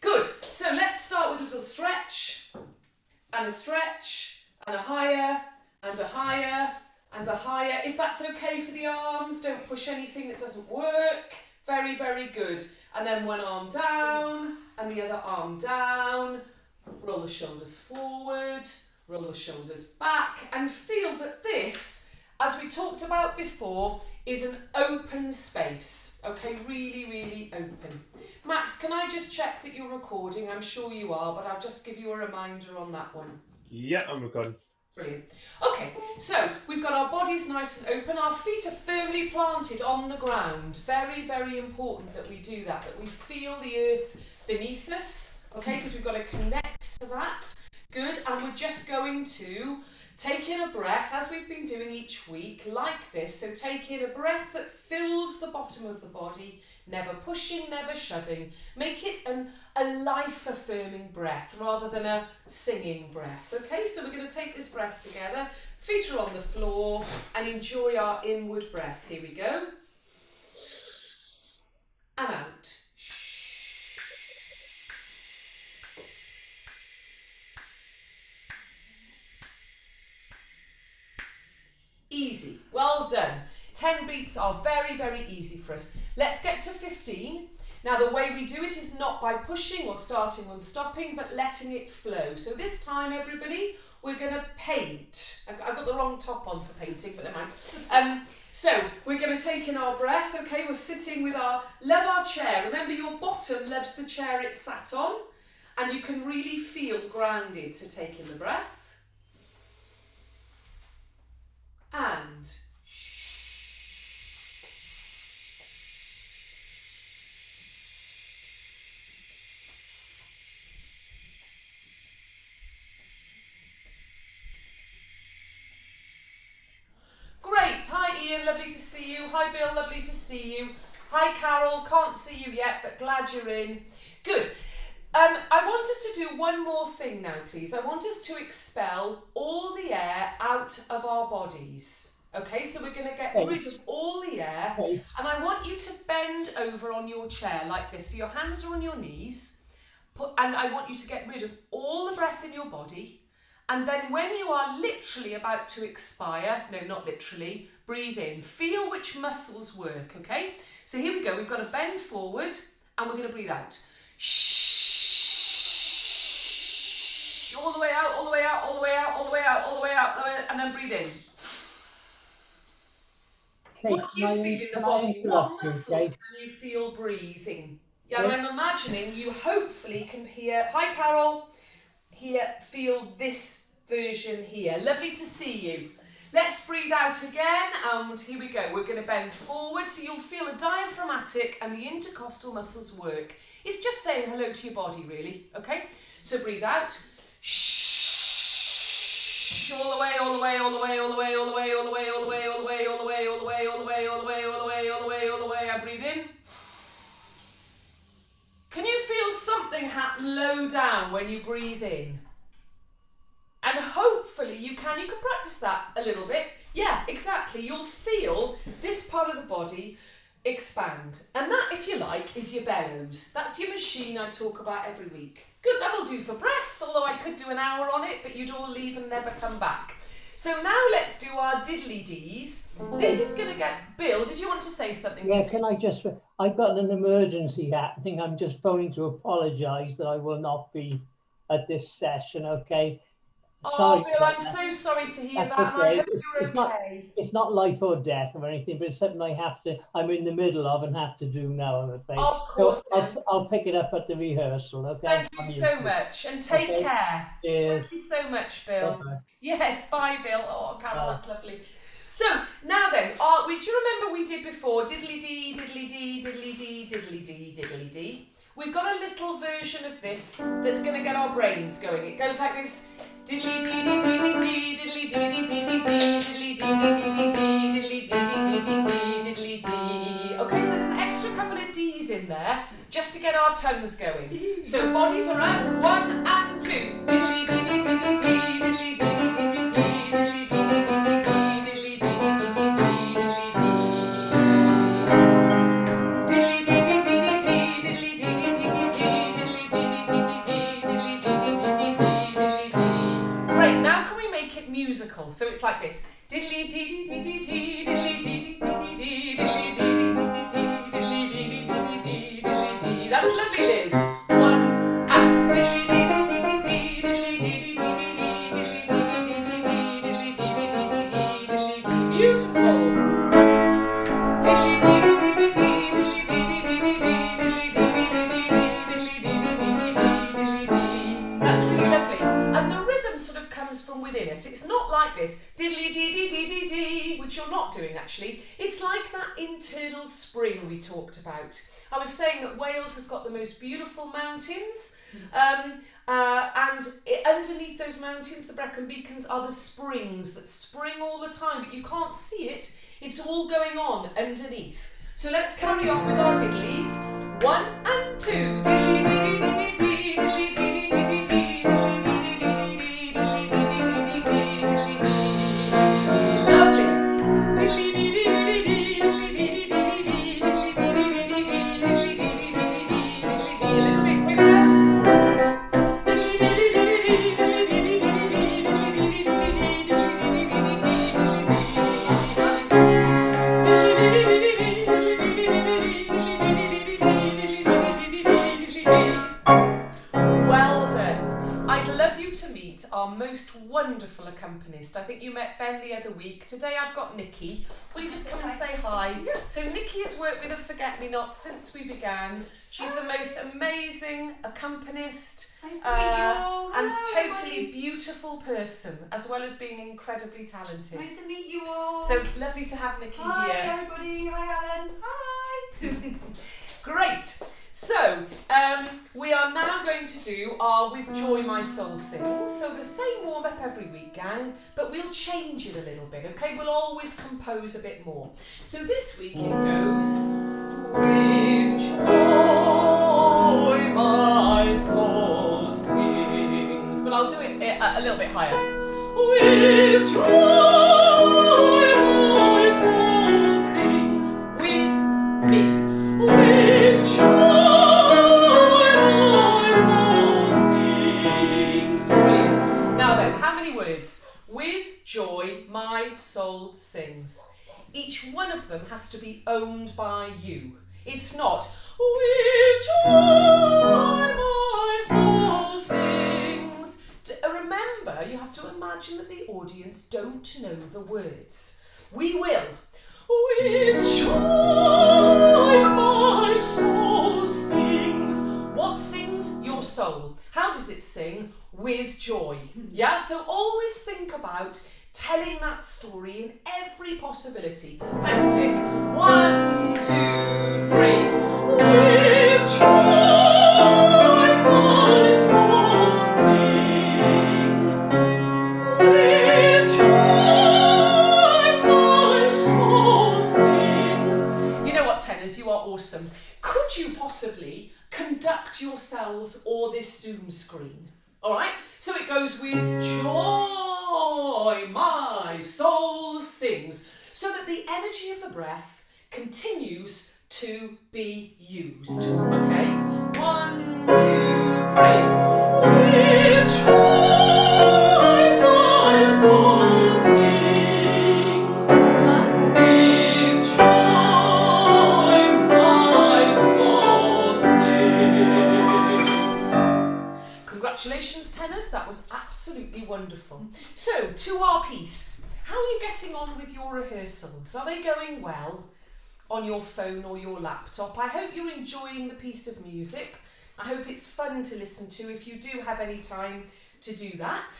Good. So let's start with a little stretch, and a stretch, and a higher, and a higher, and a higher. If that's okay for the arms, don't push anything that doesn't work. Very, very good. And then one arm down, and the other arm down. Roll the shoulders forward, roll the shoulders back, and feel that this, as we talked about before, is an open space. Okay, really, really open. Max, can I just check that you're recording? I'm sure you are, but I'll just give you a reminder on that one. Yeah, I'm recording. Brilliant. Okay, so we've got our bodies nice and open. Our feet are firmly planted on the ground. Very, very important that we do that we feel the earth beneath us. Okay, because we've got to connect to that. Good, and we're just going to take in a breath, as we've been doing each week, like this. So take in a breath that fills the bottom of the body, never pushing, never shoving. Make it a life-affirming breath rather than a singing breath. Okay, so we're going to take this breath together. Feet are on the floor and enjoy our inward breath. Here we go. And out. Easy. Well done. 10 beats are very, very easy for us. Let's get to 15. Now, the way we do it is not by pushing or starting and stopping, but letting it flow. So this time, everybody, we're going to paint. I got the wrong top on for painting, but never mind. So we're going to take in our breath. Okay, we're sitting with love our chair. Remember, your bottom loves the chair it's sat on, and you can really feel grounded. So take in the breath. And great. Hi Ian, lovely to see you. Hi Bill, lovely to see you. Hi Carol, can't see you yet, but glad you're in. Good. I want us to do one more thing now, please. I want us to expel all the air out of our bodies. Okay, so we're going to get rid of all the air, and I want you to bend over on your chair like this. So your hands are on your knees, and I want you to get rid of all the breath in your body. And then when you are literally about to expire, no, not literally, breathe in. Feel which muscles work, okay? So here we go. We've got to bend forward, and we're going to breathe out. Shh. All the way out, all the way out, all the way out, all the way out, all the way out, and then breathe in. Kate, what do you feel in the body? What muscles can you feel breathing? Yeah, I'm imagining you hopefully can hear, hi Carol, feel this version here. Lovely to see you. Let's breathe out again, and here we go. We're going to bend forward, so you'll feel the diaphragmatic and the intercostal muscles work. It's just saying hello to your body, really, okay? So breathe out. Shh. All the way, all the way, all the way, all the way, all the way, all the way, all the way, all the way, all the way, all the way, all the way, all the way, all the way, all the way, all the way. And breathe in. Can you feel something happen low down when you breathe in? And hopefully you can practice that a little bit. Yeah, exactly. You'll feel this part of the body expand. And that, if you like, is your bellows. That's your machine I talk about every week. Good, that'll do for breath, although I could do an hour on it, but you'd all leave and never come back. So now let's do our diddly-dees. This is going to get... Bill, did you want to say something to me? Can I just... I've got an emergency happening. I'm just phoning to apologise that I will not be at this session, okay? Sorry, Bill, I'm so sorry to hear that, and I hope you're okay. It's not life or death or anything, but it's something I'm in the middle of and have to do now, I'm afraid. Of course. So I'll pick it up at the rehearsal, okay? Thank you so much, and take care. Cheers. Thank you so much, Bill. Bye-bye. Yes, bye, Bill. Oh, Carol, that's lovely. So, now then, do you remember we did before diddly-dee, diddly-dee, diddly-dee, diddly-dee, diddly-dee? We've got a little version of this that's going to get our brains going. It goes like this. Diddly-dee-dee-dee-dee-dee, diddly-dee-dee-dee-dee, diddly-dee-dee-dee-dee, diddly-dee-dee-dee-dee. Okay, so there's an extra couple of D's in there just to get our tongues going. So bodies are up, 1 and 2. Diddly-dee-dee-dee-dee, diddly-dee-dee-dee-dee, diddly-dee-dee-dee-dee, diddly-dee-dee-dee-dee. So it's like this. Diddly dee dee dee dee dee, diddly dee dee dee dee dee, diddly dee dee dee dee dee, diddly dee dee dee dee dee, diddly dee. That's lovely, Liz. 1 and diddly dee dee dee dee dee, diddly dee dee dee dee dee, diddly dee dee dee dee dee, diddly dee dee dee dee dee, diddly dee. Beautiful. Diddly dee dee dee dee dee, diddly dee dee dee dee dee, diddly dee dee dee dee dee, diddly dee dee dee dee dee, diddly dee. That's really lovely. And the rhythm sort of comes from within us. It's not like this diddly dee dee dee dee dee, which you're not doing actually. It's like that internal spring we talked about. I was saying that Wales has got the most beautiful mountains, and underneath those mountains, the Brecon Beacons, are the springs that spring all the time, but you can't see it. It's all going on underneath. So let's carry on with our diddlies. 1 and 2. Diddly dee dee dee dee dee, diddly dee dee dee dee dee, diddly dee dee dee dee dee, diddly dee dee dee dee dee, diddly dee. Lovely. Diddly dee dee dee dee, diddly dee dee dee dee dee, diddly dee dee dee dee dee, diddly dee dee dee dee dee, diddly dee. A little bit quicker. Diddly dee dee dee dee, diddly dee dee dee dee, diddly dee dee dee dee, diddly dee dee dee dee, diddly dee. Well done. I'd love you to meet our most wonderful accompanist. I think you met Ben the other week. Today I've got Nikki. Will you just come and say hi? So Nikki has worked with a Forget-Me-Not since we began. She's the most amazing accompanist and totally beautiful person, as well as being incredibly talented. Nice to meet you all. So lovely to have Nikki Hi here. everybody. Hi Alan. Hi. Great. So, we are now going to do our With Joy My Soul sings. So the same warm-up every week, gang, but we'll change it a little bit, okay? We'll always compose a bit more. So this week it goes, with joy my soul sings. But I'll do it a little bit higher. With joy my soul sings. With me. With joy. With joy, my soul sings. Each one of them has to be owned by you. It's not, with joy, my soul sings. Remember, you have to imagine that the audience don't know the words. We will. With joy, my soul sings. What sings? Your soul. How does it sing? With joy. Yeah, so always think about telling that story in every possibility. Thanks, Nick. 1, 2, 3. With joy, my soul sings. With joy, my soul sings. You know what, tenors, you are awesome. Could you possibly conduct yourselves or this Zoom screen? All right, so it goes with joy, my soul sings, so that the energy of the breath continues to be used. Okay, 1, 2, 3. With joy, my soul sings. With joy, my soul sings. Congratulations, tenors, that was absolutely wonderful. So, to our piece, how are you getting on with your rehearsals? Are they going well on your phone or your laptop? I hope you're enjoying the piece of music. I hope it's fun to listen to if you do have any time to do that.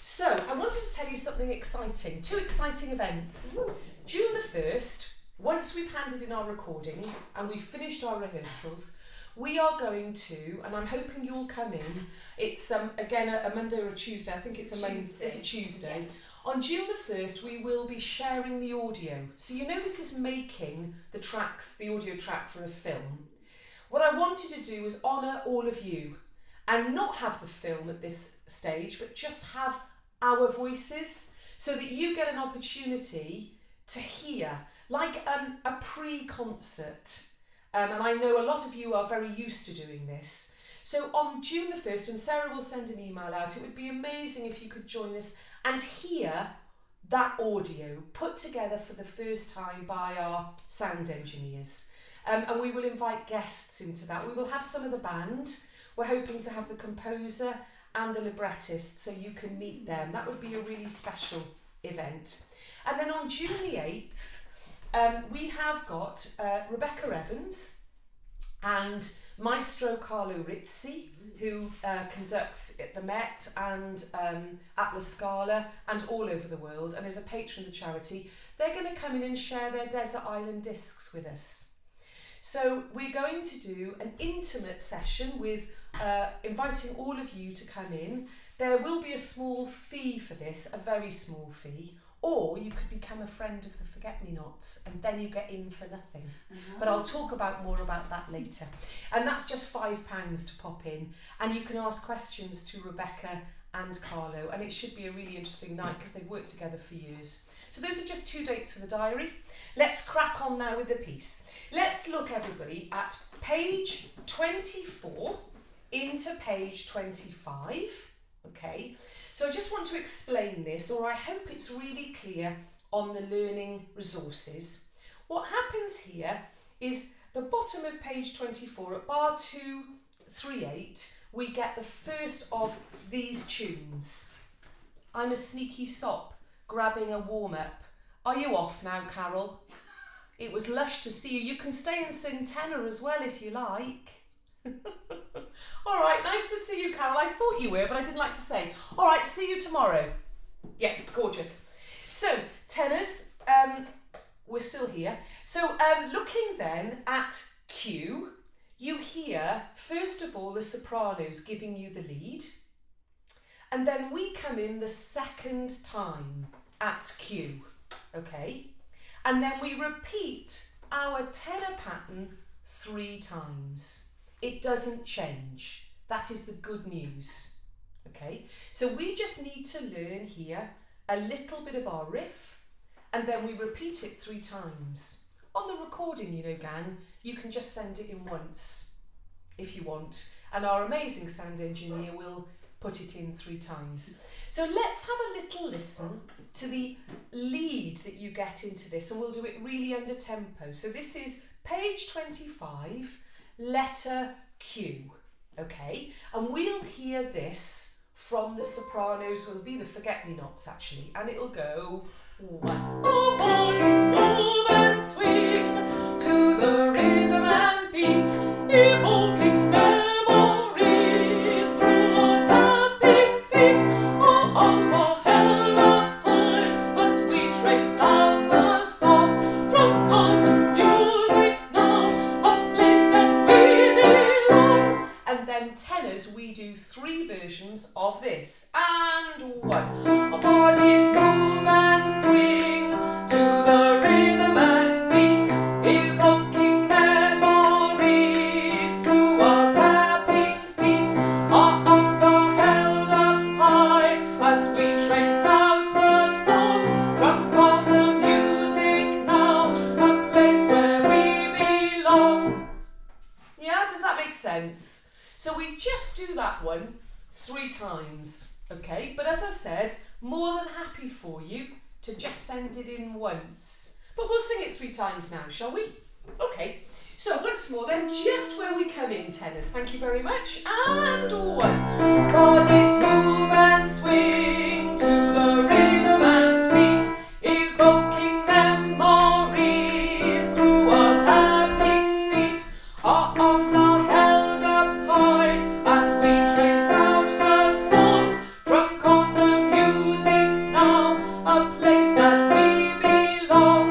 So, I wanted to tell you something exciting, 2 exciting events. June the 1st, once we've handed in our recordings and we've finished our rehearsals, we are going to, and I'm hoping you'll come in, it's again a Monday or a Tuesday, I think it's a Tuesday. On June the 1st, we will be sharing the audio. So you know this is making the audio track for a film. What I wanted to do is honour all of you and not have the film at this stage, but just have our voices so that you get an opportunity to hear, like a pre-concert. And I know a lot of you are very used to doing this. So on June the 1st, and Sarah will send an email out, it would be amazing if you could join us and hear that audio put together for the first time by our sound engineers. And we will invite guests into that. We will have some of the band. We're hoping to have the composer and the librettist, so you can meet them. That would be a really special event. And then on June the 8th, we have got Rebecca Evans and Maestro Carlo Rizzi, who conducts at the Met and at La Scala and all over the world, and is a patron of the charity. They're going to come in and share their Desert Island discs with us. So we're going to do an intimate session with inviting all of you to come in. There will be a small fee for this, a very small fee, or you could become a friend of the Forget-Me-Nots and then you get in for nothing. But I'll talk more about that later. And that's just £5 to pop in, and you can ask questions to Rebecca and Carlo, and it should be a really interesting night because they've worked together for years. So those are just 2 dates for the diary. Let's crack on now with the piece. Let's look, everybody, at page 24 into page 25. Okay, so I just want to explain this, or I hope it's really clear on the learning resources. What happens here is the bottom of page 24 at bar 238, we get the first of these tunes. I'm a sneaky sop, grabbing a warm-up. Are you off now, Carol? It was lush to see you. You can stay and sing tenor as well if you like. All right, nice to see you, Carol. I thought you were, but I didn't like to say. All right, see you tomorrow. Yeah, gorgeous. So, tenors, we're still here. So, looking then at Q, you hear, first of all, the sopranos giving you the lead. And then we come in the second time at Q, okay? And then we repeat our tenor pattern 3 times. It doesn't change. That is the good news, okay? So we just need to learn here a little bit of our riff, and then we repeat it 3 times. On the recording, you know, gang, you can just send it in once if you want, and our amazing sound engineer will put it in 3 times. So let's have a little listen to the lead that you get into this, and we'll do it really under tempo. So this is page 25, letter Q, okay? And we'll hear this from the sopranos, will be the Forget-Me-Nots actually, and it'll go 1. Our bodies move and swing to the rhythm and beat, evoking memories through our tapping feet. Our arms are held up high as we trace out the song, drunk on the music now, a place that we belong. And then tenors, we do 3 versions of this. And 1. Our bodies move and swing to the rhythm and beat, evoking memories through our tapping feet. Our arms are held up high as we trace out the song, drunk on the music now, a place where we belong. Yeah, does that make sense? So we just do that one 3 times, okay? But as I said, more than happy for you to just send it in once. But we'll sing it 3 times now, shall we? Okay, so once more then, just where we come in, tenors. Thank you very much. And 1. Bodies move and swing to the rhythm and beat, evoking memories through our tapping feet. Our arms are held up high as we trace out the song, drunk on the music now, a place that we belong.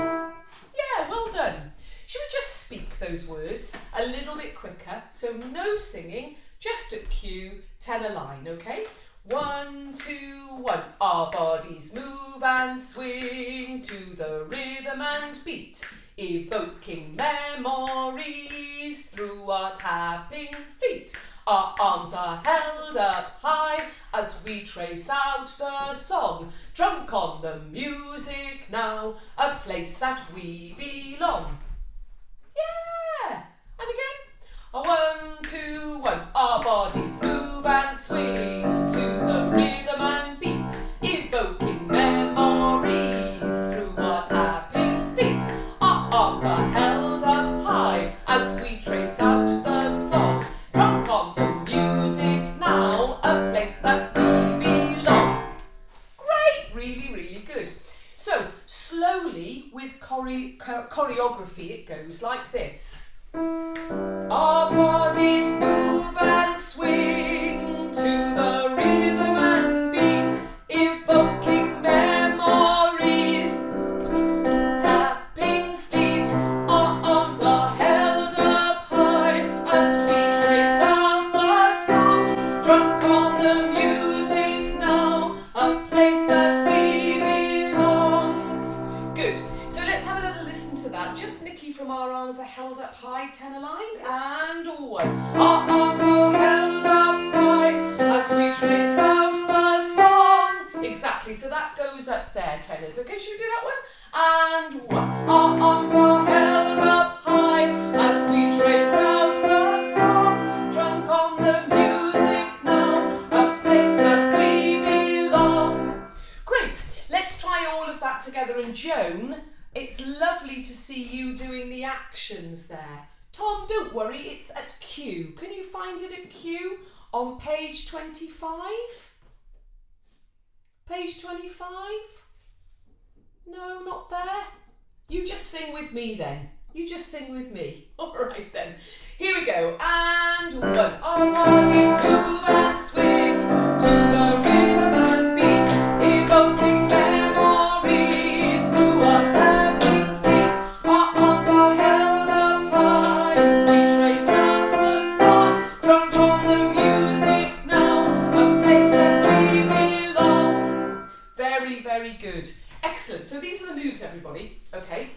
Yeah, well done. Should we just speak those words a little bit quicker? So no singing, just at Q, tenor line, okay? 1, 2, 1. Our bodies move and swing to the rhythm and beat, evoking memories through our tapping feet. Our arms are held up high as we trace out the song, drunk on the music now, a place that we belong. Yeah! And again. 1, 2, 1. Our bodies move and swing to the rhythm and beat, evoking memories choreography, it goes like this. Our bodies move and swing to the rhythm and beat, evoking memories. Tapping feet, our arms are held up high as we trace out the song. Drunk on the music now, a place that we belong. Good. So let's have a little listen to that. Just Nikki from Our Arms Are Held Up High tenor line, and one. Our arms are held up high as we trace out the song. Exactly. So that goes up there, tenors. Okay, should we do that one? And one. Our arms are held up high as we trace out the song. Drunk on the music now, a place that we belong. Great. Let's try all of that together. And Joan, it's lovely to see you doing the actions there. Tom, don't worry, it's at Q. Can you find it at Q on page 25? Page 25? No, not there. You just sing with me then. You just sing with me. All right then. Here we go. And one. Our bodies move and swing to the rhythm and beat, evoking memories through our tapping feet. Our arms are held up high as we trace out the song. Drunk on the music now, a place that we belong. Very, very good. Excellent. So these are the moves, everybody. Okay.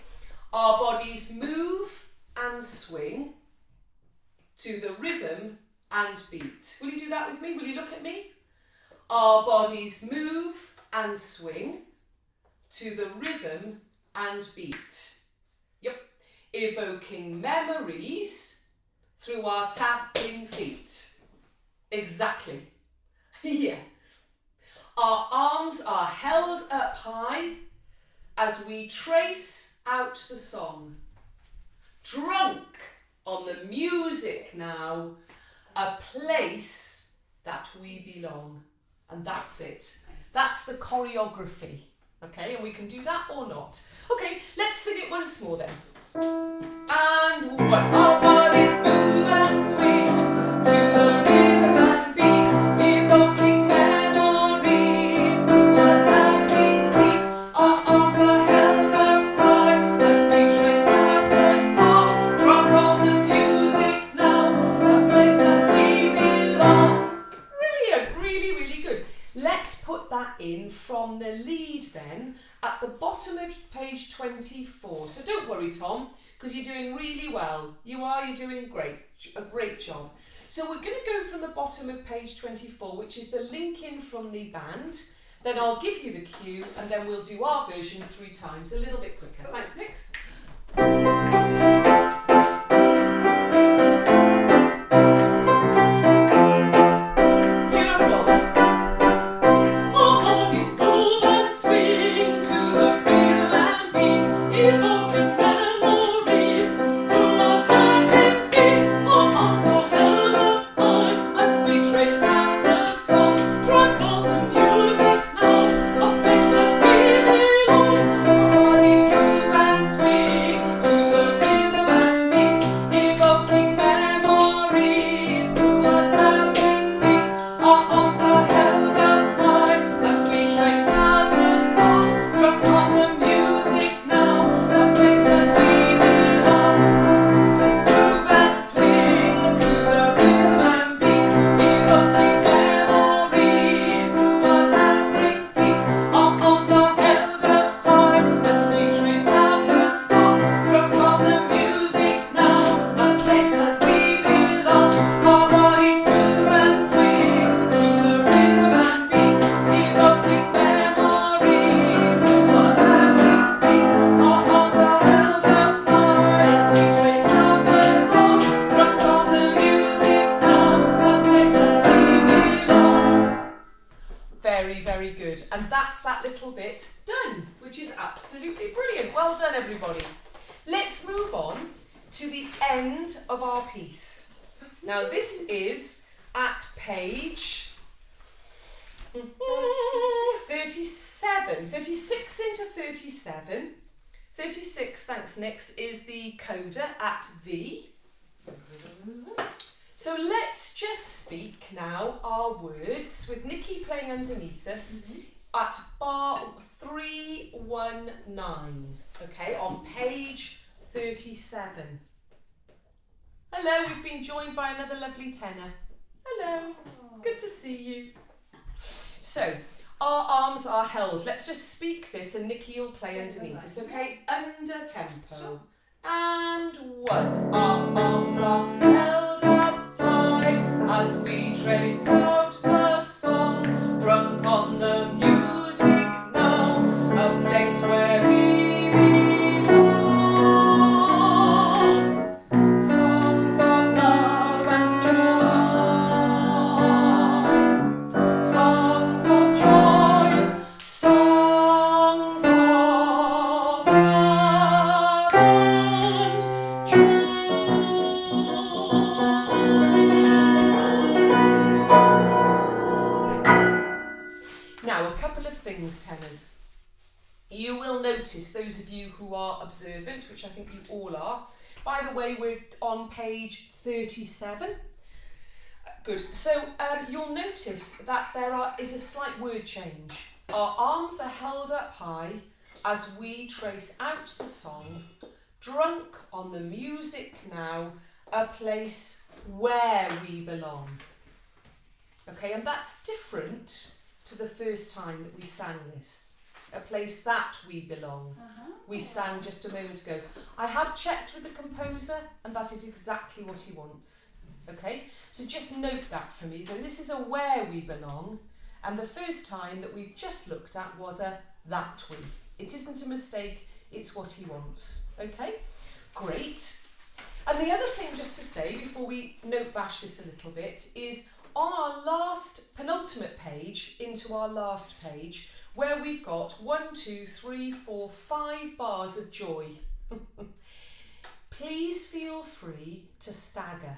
Our bodies move and swing to the rhythm and beat. Will you do that with me? Will you look at me? Our bodies move and swing to the rhythm and beat. Yep. Evoking memories through our tapping feet. Exactly. Yeah. Our arms are held up high as we trace out the song. Drunk on the music now, a place that we belong. And that's it. That's the choreography. Okay, and we can do that or not. Okay, let's sing it once more then. And one. Our bodies move and swing to the rhythm and beat, evoking memories through our tapping feet. Our arms are held up high as we trace out the song. Drunk on the music now, a place that we belong. Brilliant, really, really good. Let's put that in from the lead then at the bottom of page 24. So don't worry, Tom, because you're doing really well. You're doing great, a great job. So we're going to go from the bottom of page 24, which is the link in from the band. Then I'll give you the cue and then we'll do our version 3 times, a little bit quicker. Thanks, Nix. Beautiful. Our bodies move and swing to the rhythm and beat, evoking memories through our tapping feet. Our arms are held up high as we trace out the song. Drunk on the music now, a place that we belong. Our bodies move and swing to the rhythm and beat, evoking memories through our tapping feet. Our arms are held up high as we trace out the song. Drunk on the music now, a place that we belong. Move and swing to the rhythm and beat, evoking memories through our tapping feet. Our arms are held up high as we trace out the song. Drunk on the music now, a place that we belong. Our bodies move and swing to the rhythm and beat, evoking memories through our tapping feet. Our arms are held up high as we trace out the song. Drunk on the music now, a place that we belong. Very, very good. And that's that little bit done, which is absolutely brilliant. Well done, everybody. Let's move on to the end of our piece. Now, this is at page 37, 36 into 37, 36, thanks Nix, is the coda at V. So let's just speak now our words with Nikki playing underneath us at bar 319, okay, on page 37. Hello, we've been joined by another lovely tenor. Hello, good to see you. So, our arms are held. Let's just speak this and Nikki will play underneath us, okay? Under tempo. And 1. Our arms are held up high as we trace out the song. Drunk on the music now, a place where we belong. Songs of love and joy. Songs of joy. Songs of love and joy. Now, a couple of things, tenors. You will notice, those of you who are observant, which I think you all are. By the way, we're on page 37. Good. So you'll notice that there is a slight word change. Our arms are held up high as we trace out the song. Drunk on the music now, a place where we belong. Okay, and that's different to the first time that we sang this. A place that we belong. We sang just a moment ago. I have checked with the composer and that is exactly what he wants. Okay, so just note that for me, that this is a where we belong, and the first time that we've just looked at was a that we. It isn't a mistake, it's what he wants. Okay, great. And the other thing just to say before we note bash this a little bit is on our last penultimate page into our last page, where we've got 1, 2, 3, 4, 5 bars of joy. Please feel free to stagger.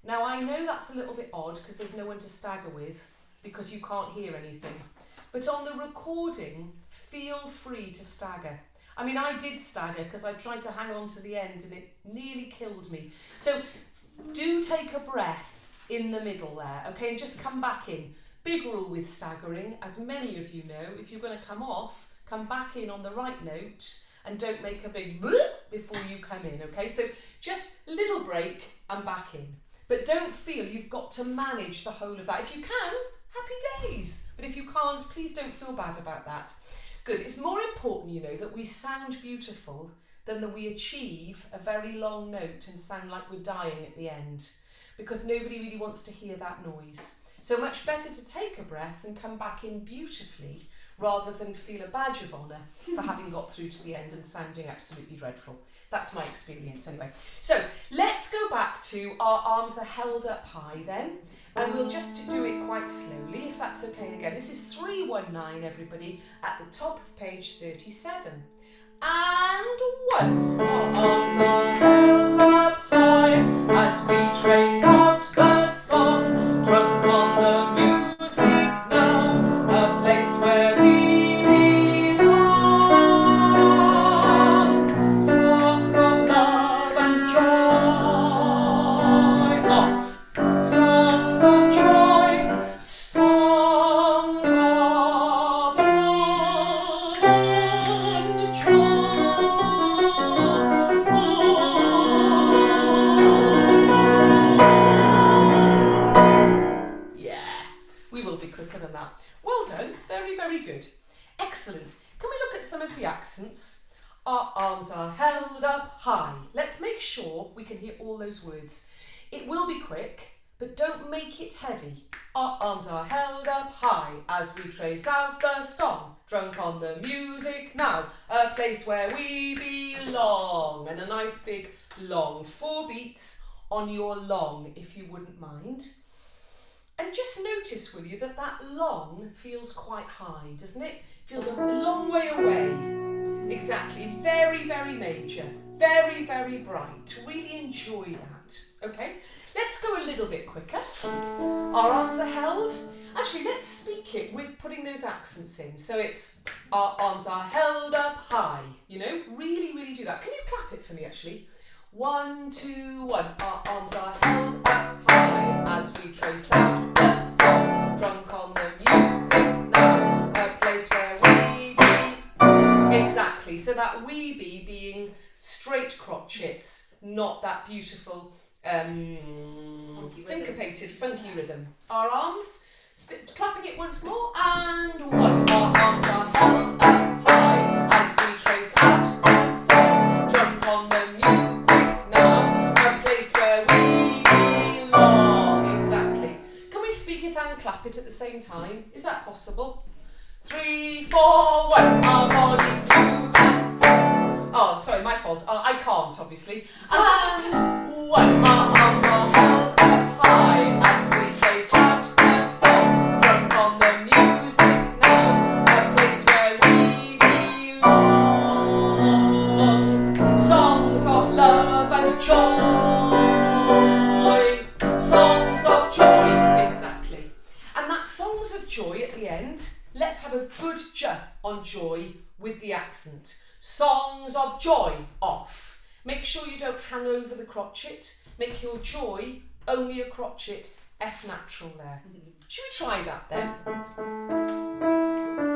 Now I know that's a little bit odd because there's no one to stagger with because you can't hear anything. But on the recording, feel free to stagger. I mean, I did stagger because I tried to hang on to the end and it nearly killed me. So do take a breath in the middle there, okay, and just come back in. Big rule with staggering, as many of you know, if you're going to come off, come back in on the right note and don't make a big before you come in, okay? So just a little break and back in. But don't feel you've got to manage the whole of that. If you can, happy days. But if you can't, please don't feel bad about that. Good. It's more important, you know, that we sound beautiful than that we achieve a very long note and sound like we're dying at the end. Because nobody really wants to hear that noise. So much better to take a breath and come back in beautifully rather than feel a badge of honour for having got through to the end and sounding absolutely dreadful. That's my experience anyway. So let's go back to our arms are held up high then, and we'll just do it quite slowly if that's okay again. This is 319 everybody at the top of page 37. And 1. Our arms are held up high as we trace out the song. Drunk on the music now, a place where we belong. Songs of love and joy. Off. Songs of joy. Songs of love and joy. We will be quicker than that. Well done, very, very good. Excellent. Can we look at some of the accents? Our arms are held up high. Let's make sure we can hear all those words. It will be quick, but don't make it heavy. Our arms are held up high as we trace out the song. Drunk on the music now, a place where we belong. And a nice big long 4 beats on your long, if you wouldn't mind. And just notice, will you, that that long feels quite high, doesn't it? Feels a long way away. Exactly, very, very major, very, very bright. Really enjoy that, okay? Let's go a little bit quicker. Our arms are held, Actually, let's speak it with putting those accents in. So it's, our arms are held up high, you know, really, really do that. Can you clap it for me, actually? 1, 2, 1. Our arms are held up high as we trace out the song. Drunk on the music now, a place where we be. Exactly, so that we be being straight crotchets, not that beautiful syncopated, funky rhythm. Our arms, clapping it once more, and 1. Our arms are held up high as we trace out the song. Drunk on the music now, a place where we belong. Exactly. Can we speak it and clap it at the same time? Is that possible? 3, 4, 1. Our bodies move and swing. Oh, sorry, my fault. I can't, obviously. And 1. Our arms are held up high as we trace out the song. Drunk on the music now, a place where we belong. Songs of love and joy. Songs of joy, exactly. And that songs of joy at the end, let's have a good j on joy with the accent. Songs of joy, off. Make sure you don't hang over the crotchet. Make your joy only a crotchet, F natural there. Should we try that then?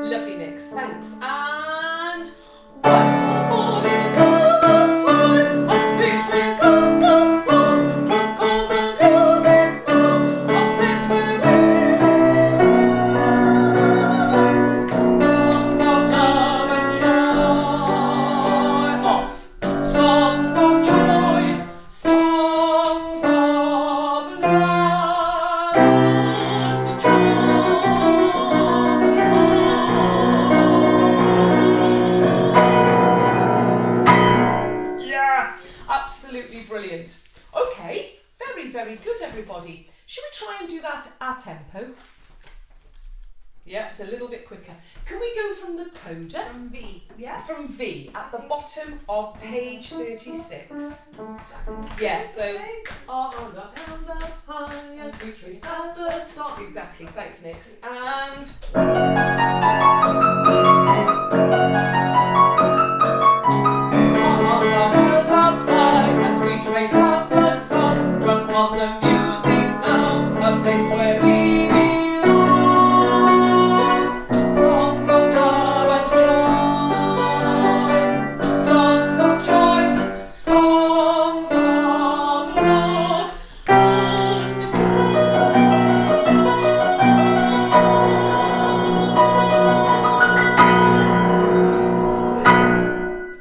Lovely mix, thanks. And 1 morning as we trace out the song, drunk on the music now, a place where we belong. Songs of love and joy, off. Songs of joy, songs of love and joy. Yeah, absolutely brilliant. Okay, very, very good, everybody. Should we try and do that at tempo? Yeah, it's a little bit quicker. Can we go from the coda? From V, yeah? From V, at the bottom of page 36. Yeah, so our hand up high as we trace out the song. Exactly, thanks Nix. And our arms are held up high as we trace out the song. Drunk on the music now, a place where we belong. Songs of love and joy. Songs of joy. Songs of love and joy.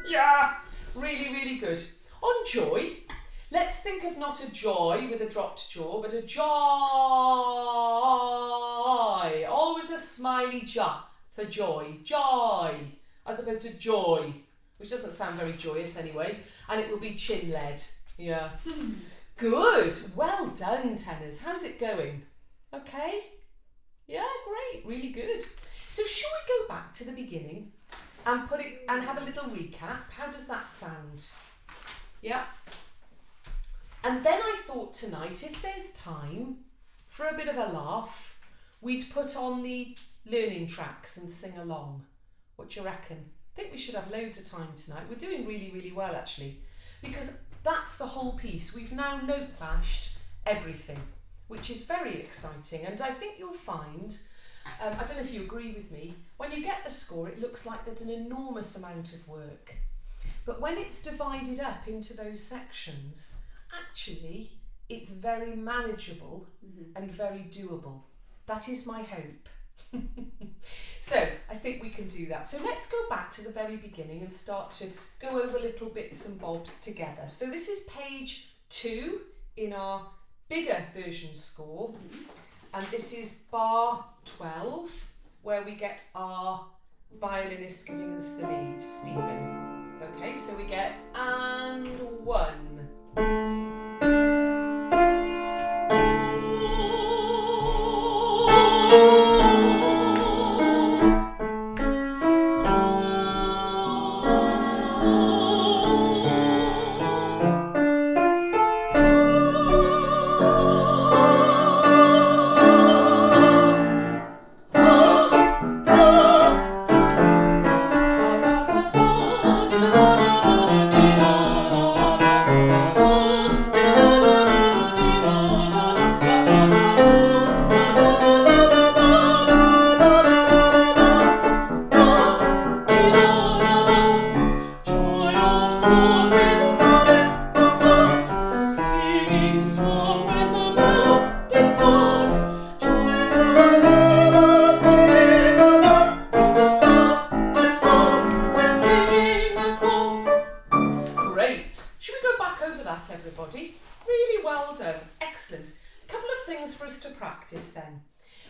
Yeah, really, really good. On joy, let's think of not a joy with a dropped jaw, but a joy. Always a smiley ja for joy. Joy, as opposed to joy, which doesn't sound very joyous anyway, and it will be chin-led. Yeah. Good. Well done, tenors. How's it going? Okay? Yeah, great. Really good. So shall we go back to the beginning and put it and have a little recap? How does that sound? Yeah. And then I thought tonight, if there's time for a bit of a laugh, we'd put on the learning tracks and sing along. What do you reckon? I think we should have loads of time tonight. We're doing really, really well actually, because that's the whole piece. We've now note bashed everything, which is very exciting. And I think you'll find, I don't know if you agree with me, when you get the score, it looks like there's an enormous amount of work. But when it's divided up into those sections, actually, it's very manageable and very doable. That is my hope. So I think we can do that. So let's go back to the very beginning and start to go over little bits and bobs together. So this is page 2 in our bigger version score, and this is bar 12, where we get our violinist giving us the lead, Stephen. Okay, so we get and 1.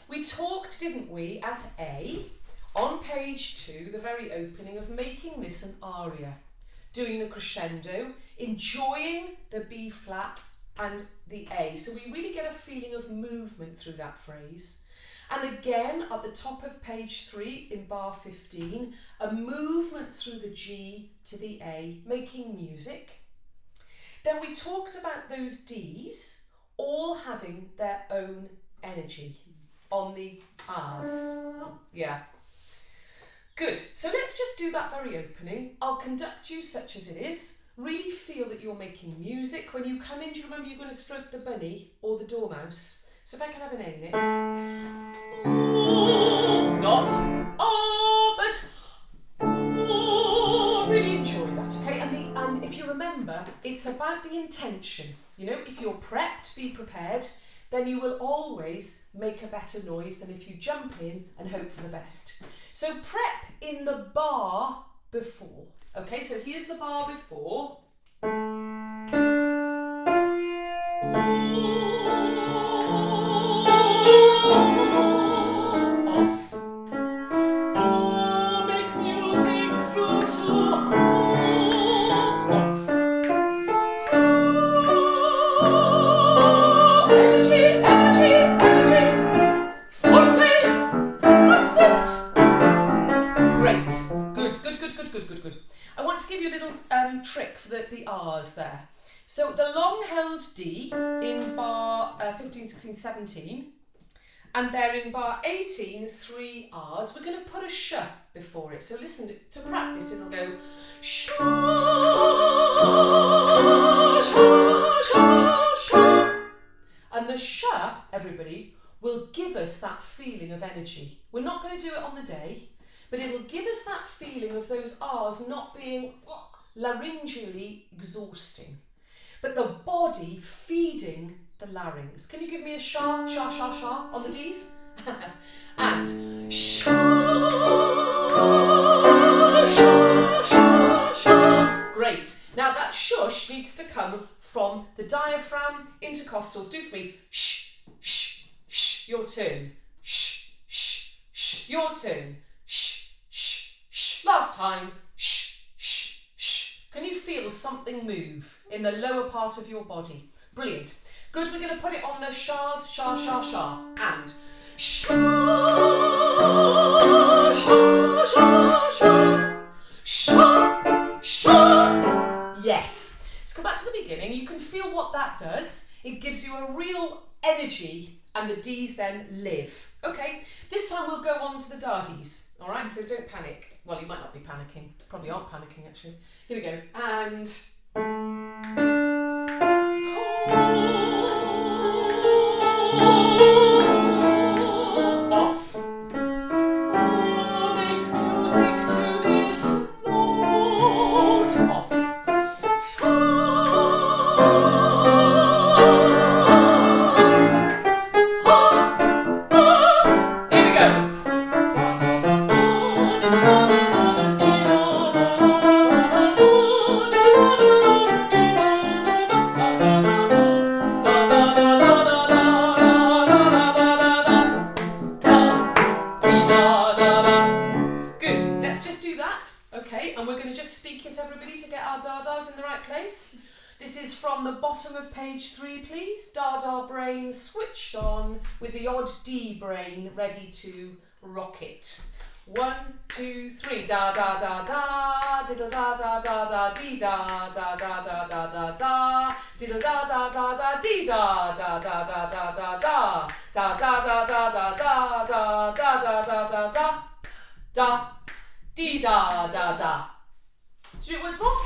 We talked, didn't we, at A, on page 2, the very opening, of making this an aria, doing the crescendo, enjoying the B flat and the A. So we really get a feeling of movement through that phrase. And again, at the top of page 3 in bar 15, a movement through the G to the A, making music. Then we talked about those Ds all having their own energy on the R's. Yeah. Good. So let's just do that very opening. I'll conduct you such as it is. Really feel that you're making music. When you come in, do you remember you're going to stroke the bunny or the dormouse? So if I can have an A next. Not but really enjoy that, okay? And if you remember, it's about the intention. You know, if you're prepped, be prepared, then you will always make a better noise than if you jump in and hope for the best. So prep in the bar before. Okay, so here's the bar before. Off. Make music through to off. Energy, energy, energy. Forte. Accent. Great. Good. I want to give you a little trick for the R's there. So the long held D in bar 15, 16, 17, and there in bar 18, 3 R's, we're going to put a sh before it. So listen, to practice it'll go sh, sh, sh, sh. And the sh, everybody, will give us that feeling of energy. We're not going to do it on the day, but it'll give us that feeling of those R's not being laryngally exhausting, but the body feeding the larynx. Can you give me a sha, sha, sha, sha on the D's? And sha, sha, sha, sha. Great. Now that shush needs to come from the diaphragm, intercostals. Do for me. Shh, shh, shh. Your turn. Shh, shh, shh. Your turn. Shh, shh, shh. Last time. Shh, shh, shh. Can you feel something move in the lower part of your body? Brilliant. Good, we're going to put it on the shas, sha, sha, sha. And sha, sha, sha, sha. Sha, sha. Yes. Let's go back to the beginning. You can feel what that does. It gives you a real energy and the D's then live. Okay, this time we'll go on to the Dadis. All right, so don't panic. Well, you might not be panicking. Probably aren't panicking, actually. Here we go. And off. Make music to this note. Off. Here we go. Good, let's just do that, okay, and we're going to just speak it, everybody, to get our dadas in the right place. This is from the bottom of page 3, please. Dada brain switched on with the odd D brain ready to rock it. 1, 2, 3. Da da da da, diddle da da da da dee da da da da da da da, diddle da da da da dee da da da da da da da, da da da da da da da da da da da da, da dee da da da. Should we do it once more?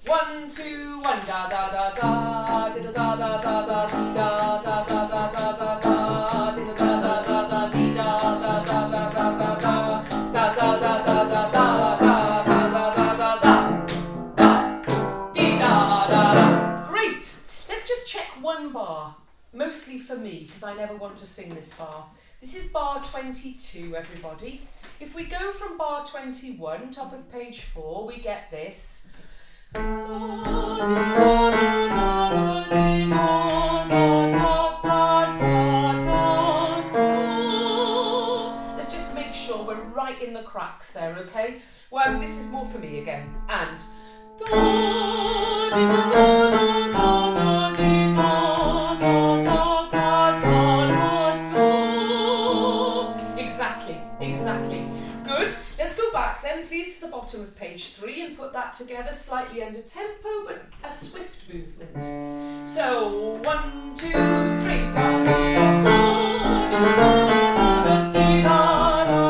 1, 2, 1. Da da da da, diddle da da da da dee da da da da da da da, diddle da da da da dee da da da da da da da, da da da da da da da da da da da, da dee da da da. Great. Let's just check one bar, mostly for me because I never want to sing this bar. This is bar 22, everybody. If we go from bar 21, top of page 4, we get this. right in the cracks there, okay? Well, this is more for me again. And da di da da da da di da da da da da da. Exactly. Good. Let's go back then, please, to the bottom of page 3 and put that together slightly under tempo, but a swift movement. So 1, 2, 3. Da da da da da da da da da da da da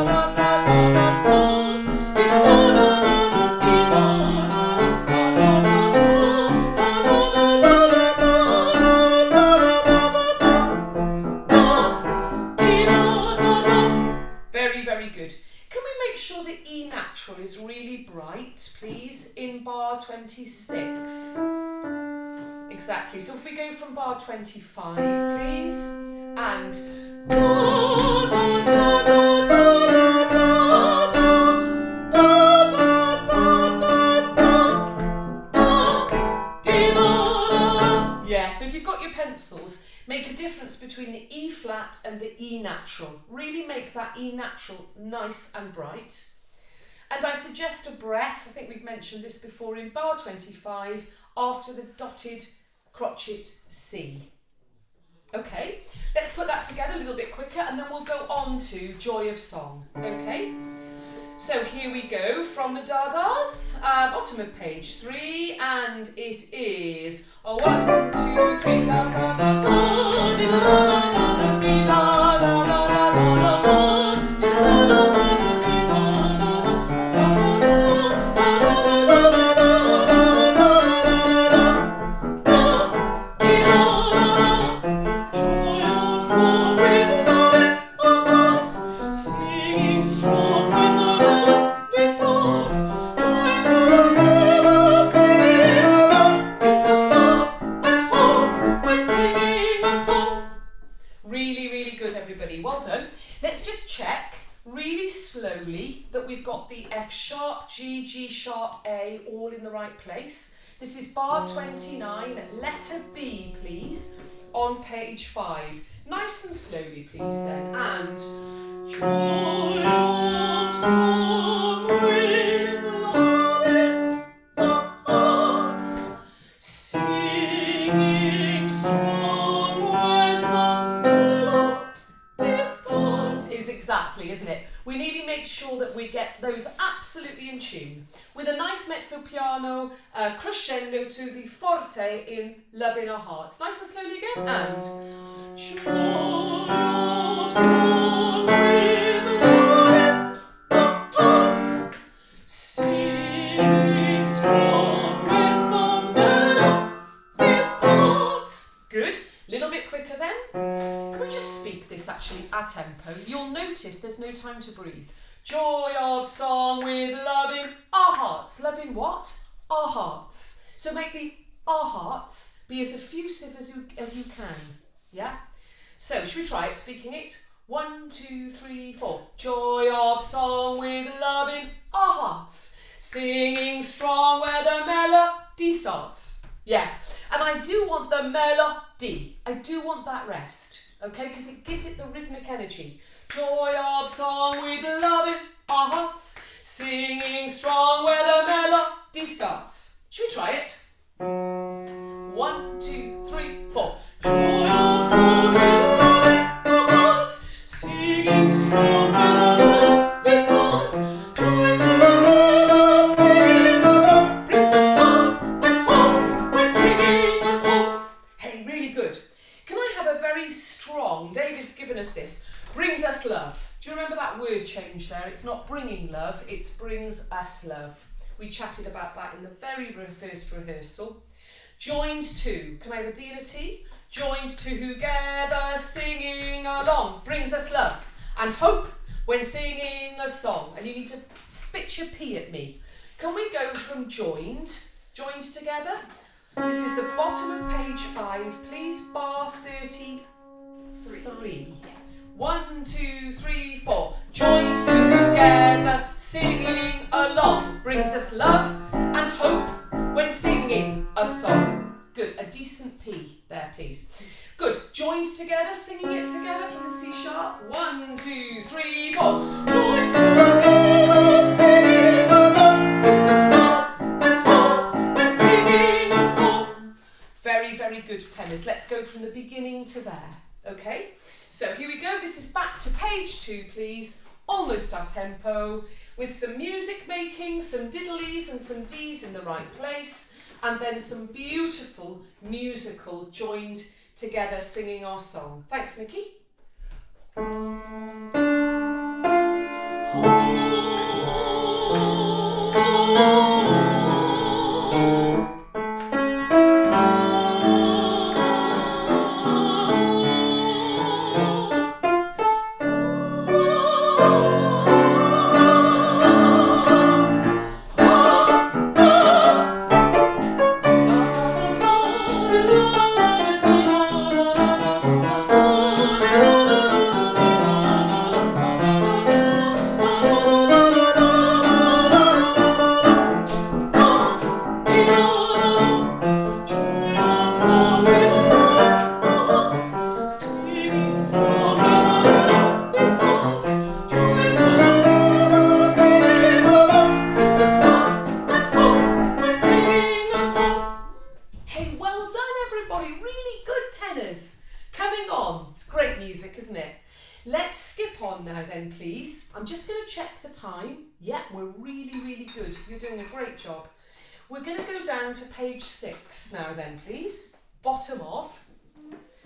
Very good. Can we make sure the E natural is really bright, please, in bar 26? Exactly. So if we go from bar 25, please, and da da da da da da da da. Yeah, so if you've got your pencils, make a difference between the E flat and the E natural. Really make that E natural nice and bright. And I suggest a breath, I think we've mentioned this before, in bar 25 after the dotted crotchet C. Okay, let's put that together a little bit quicker and then we'll go on to Joy of Song. Okay, so here we go from the Dadas, bottom of page 3, and it is 1, 2, 3, da da da da, di da da da da, di da da da da da da, di da da da da. Well done. Let's just check really slowly that we've got the F sharp, G, G sharp, A all in the right place. This is bar 29, letter B please, on page 5. Nice and slowly please then. And joy of song with love in the hearts, singing strong when the melody starts. Is exactly, isn't it? We need to make sure that we get those absolutely in tune with a nice mezzo piano crescendo to the forte in Love in Our Hearts. Nice and slowly again. And joy of song with love in the hearts, singing strong when the melody starts. Good. Little bit quicker then. Can we just speak this actually a tempo? You'll notice there's no time to breathe. Joy of song with love in our hearts. Love in what? Our hearts. So make the our hearts be as effusive as you can. Yeah? So should we try it, speaking it? 1, 2, 3, 4. Joy of song with love in our hearts, singing strong where the melody starts. Yeah, and I do want the melody. I do want that rest, okay, because it gives it the rhythmic energy. Joy of song with love in our hearts, singing strong where the melody starts. Should we try it? 1, 2, 3, 4. Joy of song with love in our hearts, singing strong where the melody starts. Joy together, singing along, brings us love and hope when singing a song. Hey, really good. Can I have a very strong, David's given us this, brings us love. Do you remember that word change there? It's not bringing love, it's brings us love. We chatted about that in the very first rehearsal. Joined to, can I have a D and a T? Joined together, singing along, brings us love and hope when singing a song. And you need to spit your P at me. Can we go from joined together? This is the bottom of page 5, please, bar 33. 1, 2, 3, 4. Joined together, singing along, brings us love and hope when singing a song. Good, a decent P there, please. Good, joined together, singing it together from the C sharp. 1, 2, 3, 4. Joined together. good, tenors. Let's go from the beginning to there, okay? So here we go. This is back to page 2, please. Almost our tempo, with some music making, some diddlies and some Ds in the right place, and then some beautiful musical joined together singing our song. Thanks, Nikki. I'm just going to check the time. Yeah, we're really good. You're doing a great job. We're going to go down to page 6 now then, please. Bottom off.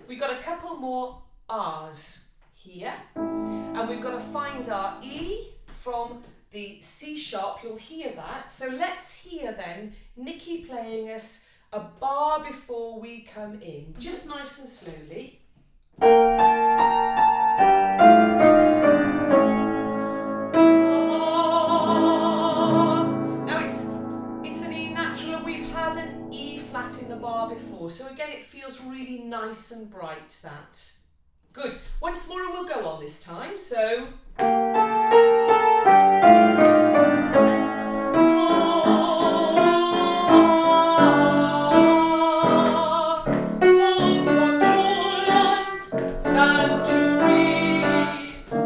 We've got a couple more R's here. And we've got to find our E from the C sharp. You'll hear that. So let's hear then Nikki playing us a bar before we come in. Just nice and slowly. In the bar before, so again it feels really nice and bright, that. Good. Once more and we'll go on this time, so songs of joy and sanctuary,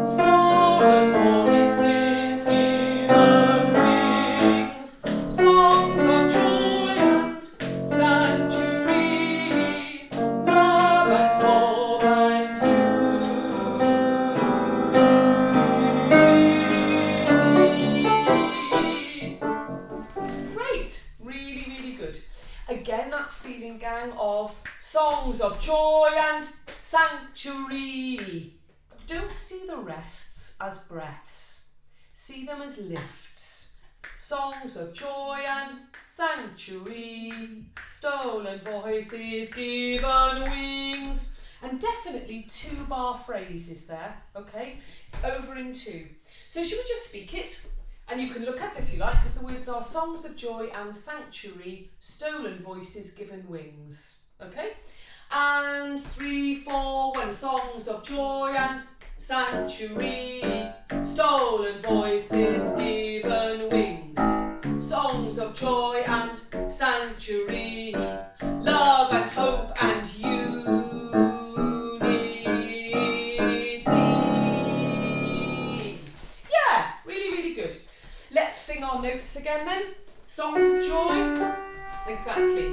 stolen voices given wings, songs of joy and sanctuary, love and hope and unity. Great, really good. Again, that feeling, gang, of songs of joy and sanctuary. Don't see the rests as breaths. See them as lifts. Songs of joy and sanctuary, stolen voices given wings. And definitely 2-bar phrases there, okay? Over in 2. So should we just speak it? And you can look up if you like, because the words are songs of joy and sanctuary, stolen voices given wings, okay? And 3, 4, 1, songs of joy and sanctuary, stolen voices given wings, songs of joy and sanctuary, love and hope and unity. Yeah, really good. Let's sing our notes again then. Songs of joy, exactly.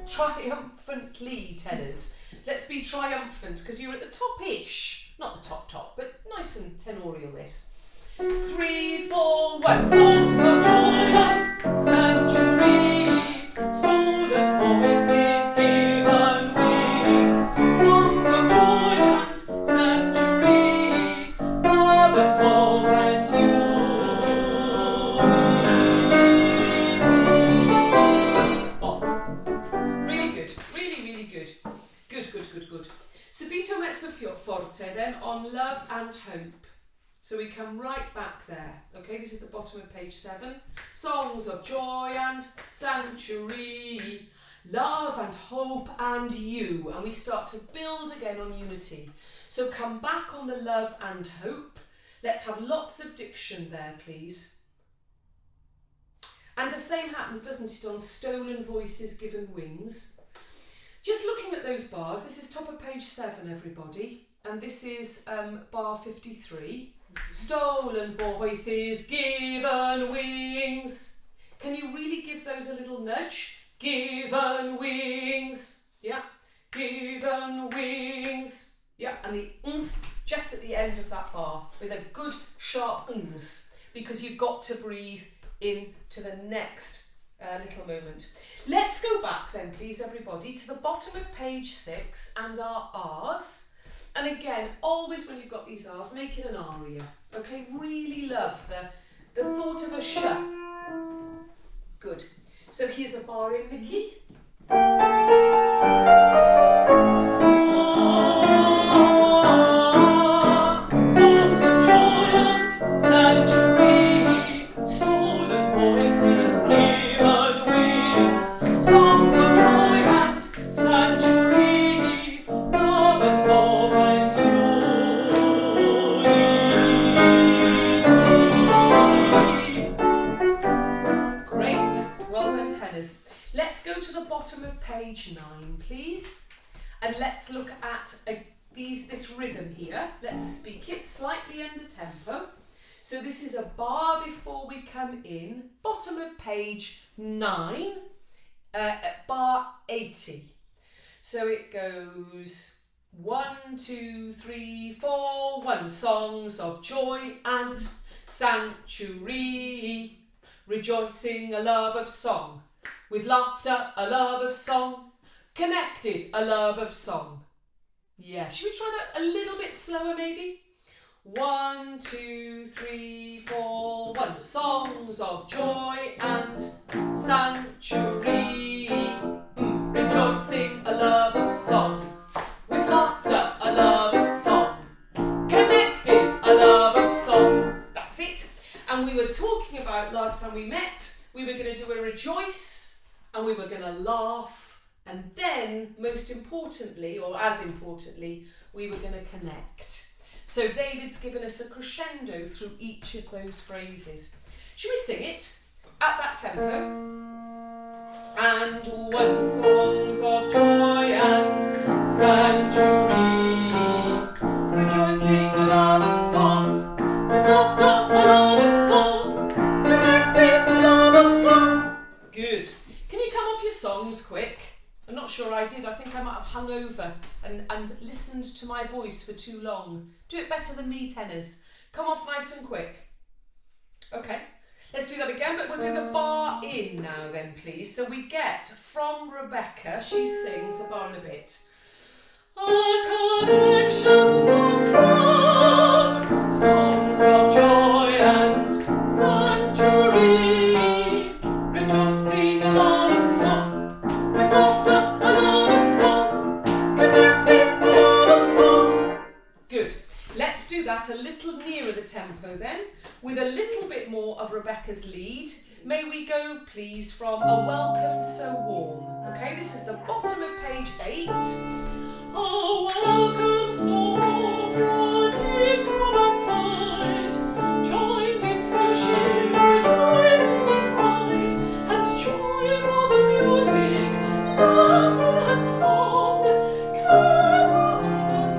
Triumphantly, tenors. Let's be triumphant, because you're at the top-ish. Not the top, but nice and tenorial this. 3, 4, 1. Songs of joy and sanctuary, stolen voices given wings, songs of joy and sanctuary, love and hope and unity. Off. Really good. Really good. Good. Subito mezzo forte then on love and hope. So we come right back there. Okay, this is the bottom of page 7. Songs of joy and sanctuary, love and hope and you. And we start to build again on unity. So come back on the love and hope. Let's have lots of diction there, please. And the same happens, doesn't it, on stolen voices given wings. Just looking at those bars, this is top of page 7, everybody. And this is bar 53. Stolen voices given wings. Can you really give those a little nudge? given wings. Yeah, given wings. Yeah, and the uns just at the end of that bar with a good sharp uns, because you've got to breathe into the next little moment. Let's go back then, please, everybody, to the bottom of page 6 and our R's. And again, always when you've got these R's, make it an aria. Okay, really love the thought of a sh. Good. So here's a bar in the key. Songs of joy and sanctuary, stolen voices given wings. Songs of joy and sanctuary, love and hope and unity. Great, well done, tenors. Let's go to the bottom of page 9, please, and let's look at this rhythm here. Let's speak it slightly under tempo. So this is a bar before we come in, bottom of page 9, at bar 80. So it goes 1, 2, 3, 4, 1. Songs of joy and sanctuary, rejoicing, a love of song. With laughter, a love of song. Connected, a love of song. Yeah, should we try that a little bit slower maybe? 1, 2, 3, 4, 1. Songs of joy and sanctuary, rejoicing, a love of song. With laughter, a love of song. Connected, a love of song. That's it. And we were talking about last time we met, we were going to do a rejoice and we were going to laugh. And then, most importantly, or as importantly, we were going to connect. So David's given us a crescendo through each of those phrases. Should we sing it at that tempo? And 1. Songs of joy and sanctuary, rejoicing, a love of song. With laughter, a love of song. Connected, a love of song. Good. Can you come off your songs quick? I'm not sure I did. I think I might have hung over and listened to my voice for too long. Do it better than me, tenors. Come off nice and quick. Okay, let's do that again, but we'll do the bar in now then, please. So we get from Rebecca, she sings a bar in a bit. A connection so strong, songs of joy and sanctuary, rejoicing, a love of song. With laughter, a love of song. Connected, a love of song. Good. Let's do that a little nearer the tempo then, with a little bit more of Rebecca's lead. May we go, please, from A Welcome So Warm. Okay, this is the bottom of page 8. A welcome so warm, brought in from outside, joined in fellowship, rejoicing in pride, and joy for the music, laughter and song, cares are undone.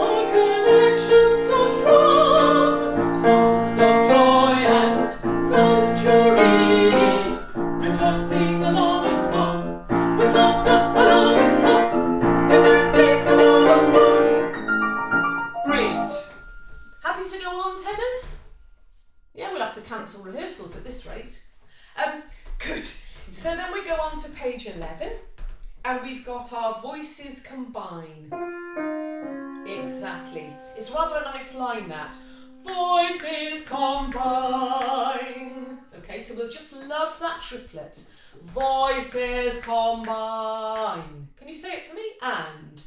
A connection so strong, songs of joy and sanctuary, rejoicing, a love of song. With laughter, a love of song. Connected, a love of song. Brilliant. Happy to go on, tenors? Yeah, we'll have to cancel rehearsals at this rate. Good. So then we go on to page 11, and we've got our voices combine. Exactly. It's rather a nice line, that. Voices combine. Okay, so we'll just love that triplet. Voices combine. Can you say it for me? And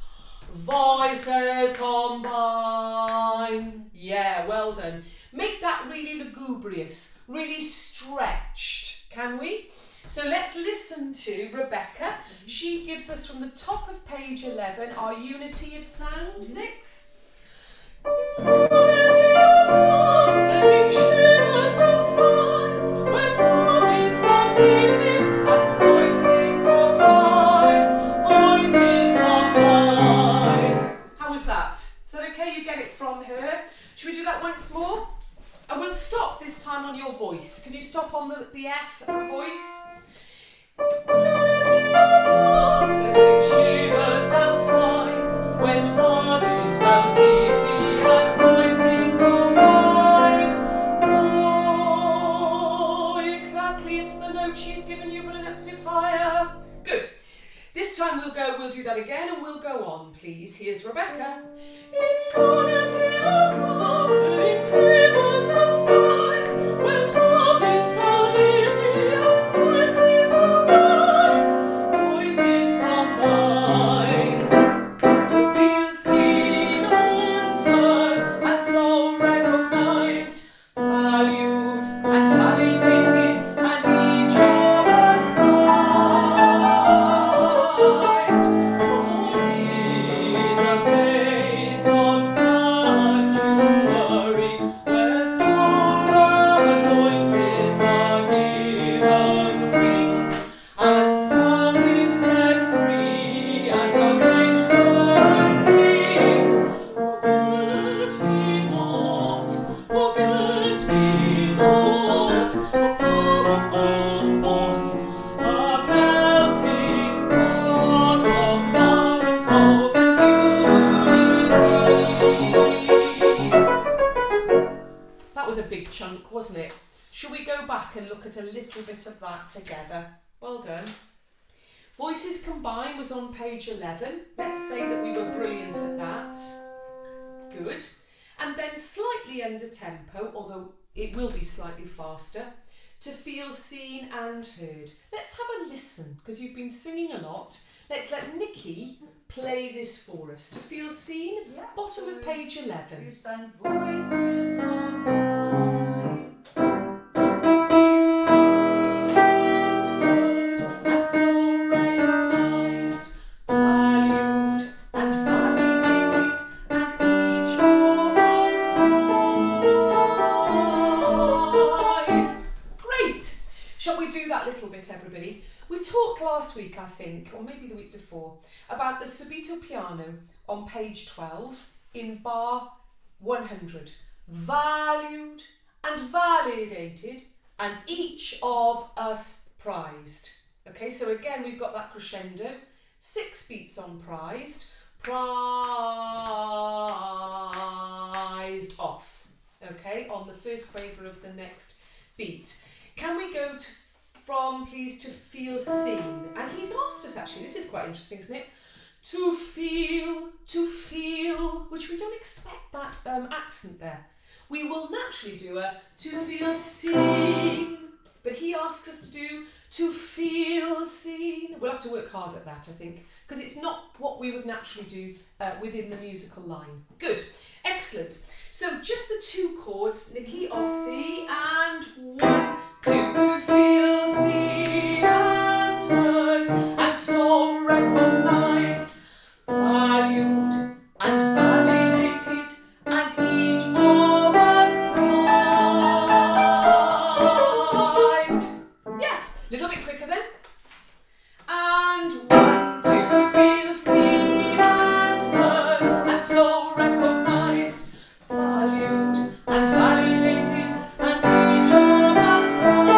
voices combine. Yeah, well done. Make that really lugubrious, really stretched, can we? So let's listen to Rebecca. She gives us from the top of page 11 our unity of sound. Next. Unity of sound, sending shivers down spines, when bodies felt deeply and voices combine, voices combine. How was that? Is that okay? You get it from her. Should we do that once more? And we'll stop this time on your voice. Can you stop on the F for voice? Unity of song, sending shivers down spines when love is felt deeply and voices combine. Oh, exactly, it's the note she's given you, but an octave higher. Good. This time we'll do that again and we'll go on, please. Here's Rebecca. In unity of song, sending shivers down spines when love is felt deeply and voices combine. Voices combine to feel seen and heard and so recognized, valued and validated, and each other's prized. For here's a place of sanctuary where stolen voices are given wings, and sound is set free, and a caged bird sings. Forget me not, a powerful force, a melting pot of love and hope and unity. That was a big chunk, wasn't it? Shall we go back and look at a little bit of that together? Well done. Voices Combine was on page 11. Let's say that we were brilliant at that. Good. And then slightly under tempo, although it will be slightly faster, To Feel Seen and Heard. Let's have a listen, because you've been singing a lot. Let's let Nikki play this for us. To Feel Seen, Yeah. bottom of page 11. You stand voices combine. Seen and heard, and so recognised, valued and validated, and each of us prized. Great! Shall we do that little bit, everybody? We talked last week, I think, or maybe the week before, about the subito piano on page 12 in bar 100. Valued and validated, and each of us prized. Okay, so again we've got that crescendo, 6 beats on prized, prized off. Okay, on the first quaver of the next beat. Can we go from please To Feel Seen? And he's asked us actually, this is quite interesting, isn't it? To feel, which we don't expect that accent there. We will naturally do a to feel seen, but he asks us to do to feel seen. We'll have to work hard at that, I think, because it's not what we would naturally do within the musical line. Good, excellent. So just the 2 chords, Nikki, of C, and 1, 2. To feel seen and heard, and so recognised, valued and validated, and each of us prized. Yeah, little bit quicker then. And 1, 2. To feel seen and heard, and so recognised, valued and validated, and each of us prized.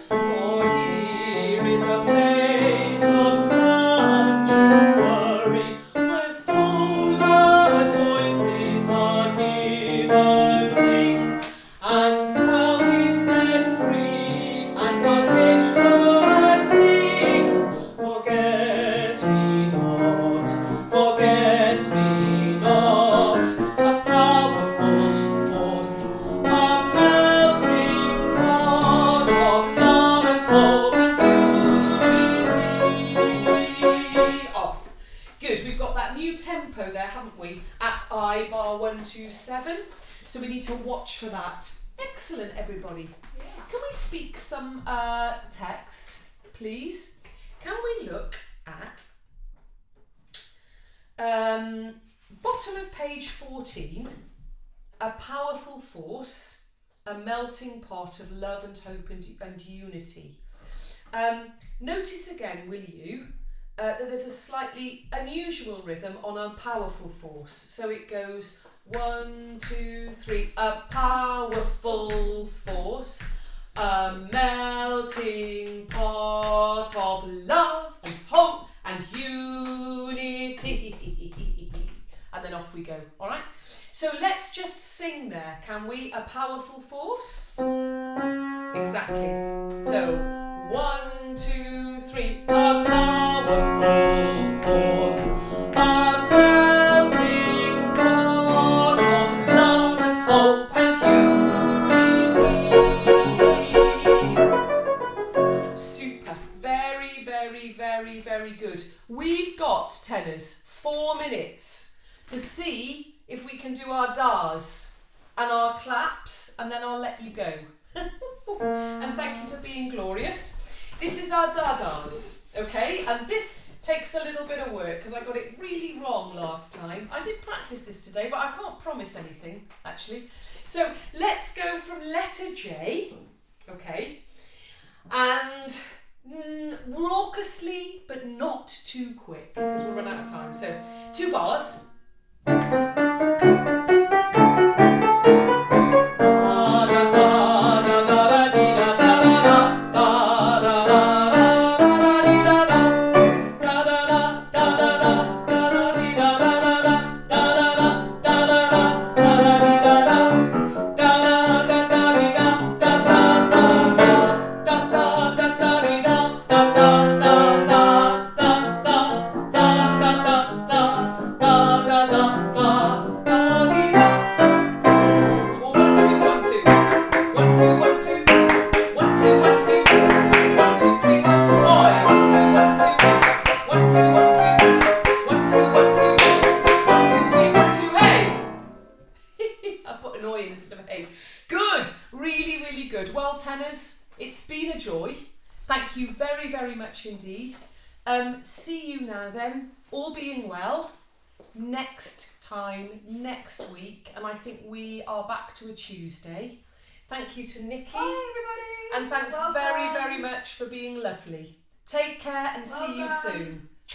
For here is a place of sanctuary where stolen voices are given wings, and sound is set free, and our caged bird sings. Forget me not, a powerful force, a melting pot of love and hope and unity. Off. Good, we've got that new tempo there, haven't we? At I bar 127. So we need to watch for that. Excellent, everybody. Can we speak some text, please? Can we look at bottom of page 14, a powerful force, a melting pot of love and hope and unity. Notice again, will you, that there's a slightly unusual rhythm on a powerful force. So it goes 1, 2, 3. A powerful force, a melting pot of love and hope and unity. And then off we go. All right. So let's just sing there, can we? A powerful force. Exactly. So 1, 2, 3. A powerful force, a melting pot of love and hope and unity. Super. Very, very, very, very good. We've got, tenors, 4 minutes to see if we can do our das and our claps, and then I'll let you go. And thank you for being glorious. This is our dadas, okay? And this takes a little bit of work because I got it really wrong last time. I did practice this today, but I can't promise anything, actually. So let's go from letter J, okay? And raucously, but not too quick, because we'll run out of time. So 2 bars. Thank you very, very much indeed. See you now then, all being well, next time, next week, and I think we are back to a Tuesday. Thank you to Nikki. Hi everybody. And thanks Well very, done. very much for being lovely. Take care and Well see you done. soon.